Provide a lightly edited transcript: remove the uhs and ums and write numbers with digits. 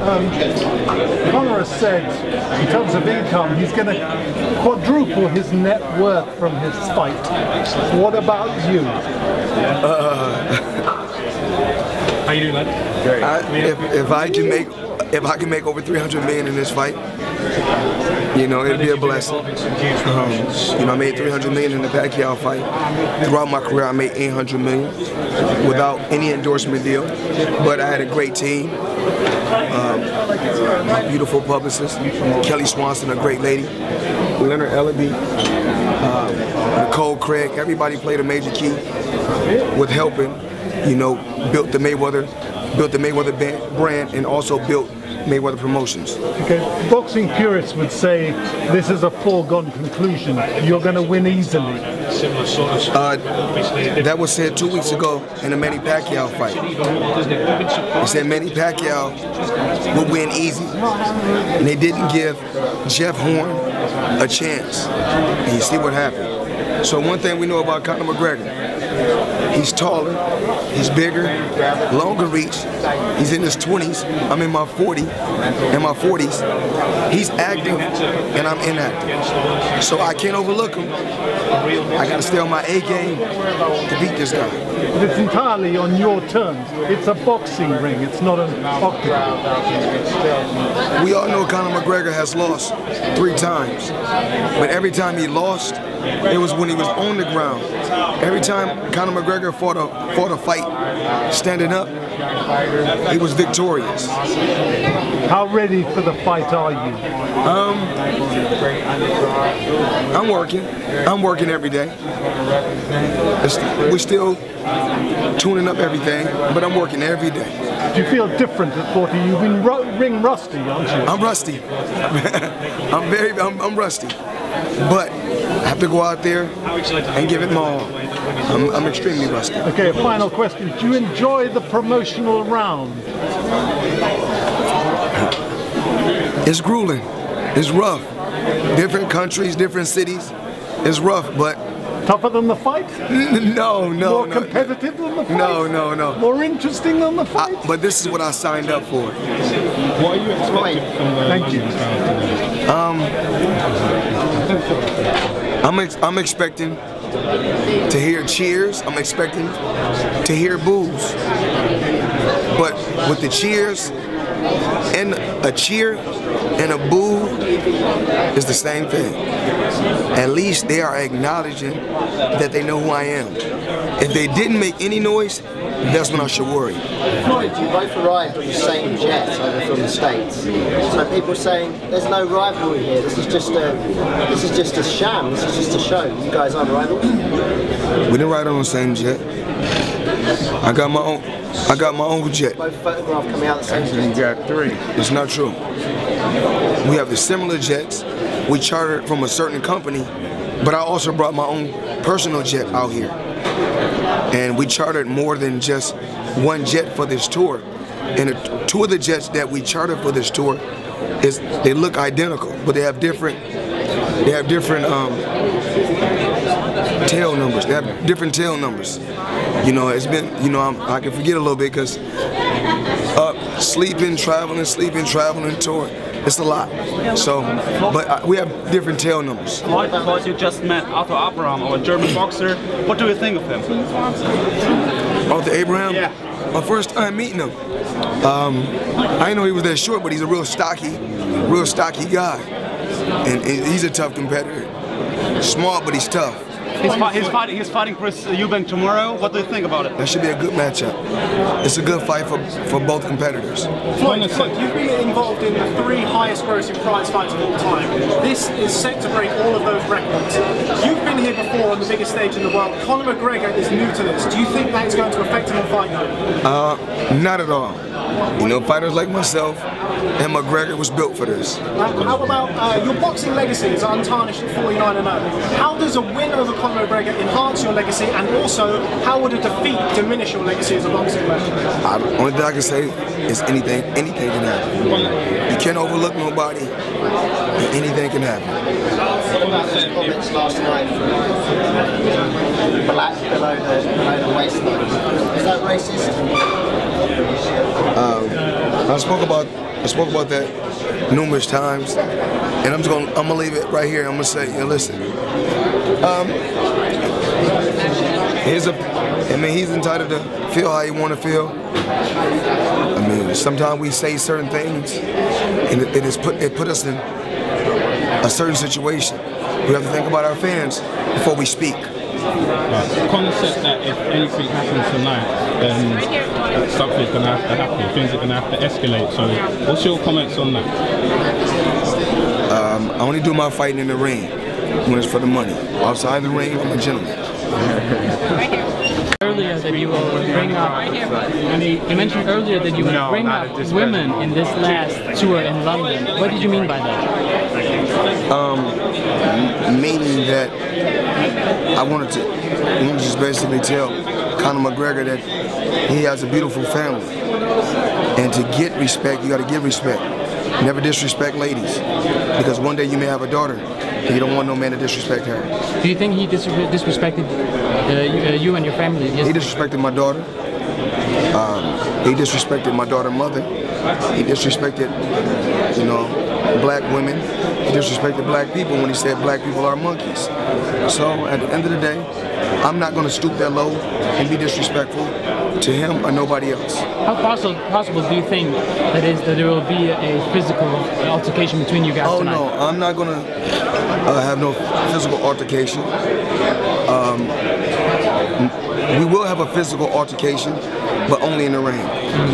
Conor has said, in terms of income, he's going to quadruple his net worth from his fight. What about you? How you doing, lad? If I can make over 300 million in this fight, you know, it'd be a blessing. You know, I made 300 million in the Pacquiao fight. Throughout my career, I made 800 million without any endorsement deal. But I had a great team, beautiful publicist, Kelly Swanson, a great lady, Leonard Ellaby, Nicole Craig. Everybody played a major key with helping. You know, built the Mayweather brand, and also built Mayweather Promotions. Okay, boxing purists would say this is a foregone conclusion. You're going to win easily. That was said 2 weeks ago in the Manny Pacquiao fight. They said Manny Pacquiao would win easy, and they didn't give Jeff Horn a chance. And you see what happened. So one thing we know about Conor McGregor, he's taller, he's bigger, longer reach. He's in his 20s. I'm in my 40s. He's active, and I'm inactive. So I can't overlook him. I got to stay on my A game to beat this guy. But it's entirely on your terms. It's a boxing ring. It's not an octagon. We all know Conor McGregor has lost 3 times, but every time he lost, it was when he was on the ground. Every time Conor McGregor fought a fight standing up, he was victorious. How ready for the fight are you? I'm working every day. We're still tuning up everything, but I'm working every day. Do you feel different at 40? You've been ring rusty, aren't you? I'm rusty. I'm rusty. But I have to go out there and give it my all. I'm extremely rusty. Okay, a final question. Do you enjoy the promotional round? It's grueling. It's rough. Different countries, different cities. It's rough, but... Tougher than the fight? No. More competitive than the fight? No. More interesting than the fight? But this is what I signed up for. What are you expecting from the... Thank you. I'm expecting to hear cheers. I'm expecting to hear boos. But with the cheers, and a cheer and a boo is the same thing. At least they are acknowledging that they know who I am. If they didn't make any noise, that's when I should worry. Floyd, you both arrived on the same jet over from the States. So people are saying there's no rivalry here. This is just a sham. This is just a show. You guys aren't rivals. We didn't ride on the same jet. I got my own jet. Both photographs coming out the same jet. You got 3. It's not true. We have the similar jets. We chartered from a certain company, but I also brought my own personal jet out here. And we chartered more than just one jet for this tour. And 2 of the jets that we chartered for this tour, they look identical, but they have different tail numbers. They have different tail numbers. You know, it's been, you know, I can forget a little bit because sleeping, traveling, touring. It's a lot. So, but we have different tail numbers. Floyd, you just met Arthur Abraham, our German boxer. What do you think of him? Arthur Abraham? Yeah. My first time meeting him. I didn't know he was that short, but he's a real stocky guy. And he's a tough competitor. Smart, but he's tough. He's fighting Chris Eubank tomorrow. What do you think about it? That should be a good matchup. It's a good fight for both competitors. Floyd, you've been involved in the 3 highest grossing prize fights of all time. This is set to break all of those records. You've been here before on the biggest stage in the world. Conor McGregor is new to this. Do you think that is going to affect him on fight night? Not at all. You know, fighters like myself and McGregor was built for this. How about your boxing legacy is untarnished at 49-0. How does a win over Conor McGregor enhance your legacy, and also how would a defeat diminish your legacy as a boxing player? The only thing I can say is anything can happen. You can't overlook nobody, and anything can happen. What about those comments last night? black below the waistline. Is that racist? I spoke about that numerous times, and I'm gonna leave it right here. I'm gonna say, listen. He's entitled to feel how he want to feel. I mean, sometimes we say certain things, and it put us in a certain situation. We have to think about our fans before we speak. Conor said that if anything happens tonight, then something's going to have to happen. Things are going to have to escalate. So, what's your comments on that? I only do my fighting in the ring when it's for the money. Outside the ring, I'm a gentleman. Earlier that you will bring up, you mentioned earlier that you will bring up women in this last tour in London. What did you mean by that? Meaning that I wanted to just basically tell Conor McGregor that he has a beautiful family, and to get respect, you got to give respect. Never disrespect ladies, because one day you may have a daughter, and you don't want no man to disrespect her. Do you think he disrespected you and your family? He disrespected my daughter. He disrespected my daughter's mother. He disrespected, black women. He disrespected black people when he said black people are monkeys. So at the end of the day, I'm not going to stoop that low and be disrespectful to him or nobody else. How possible do you think that there will be a physical altercation between you guys tonight? Oh no, I'm not going to have no physical altercation. We will have a physical altercation, but only in the ring.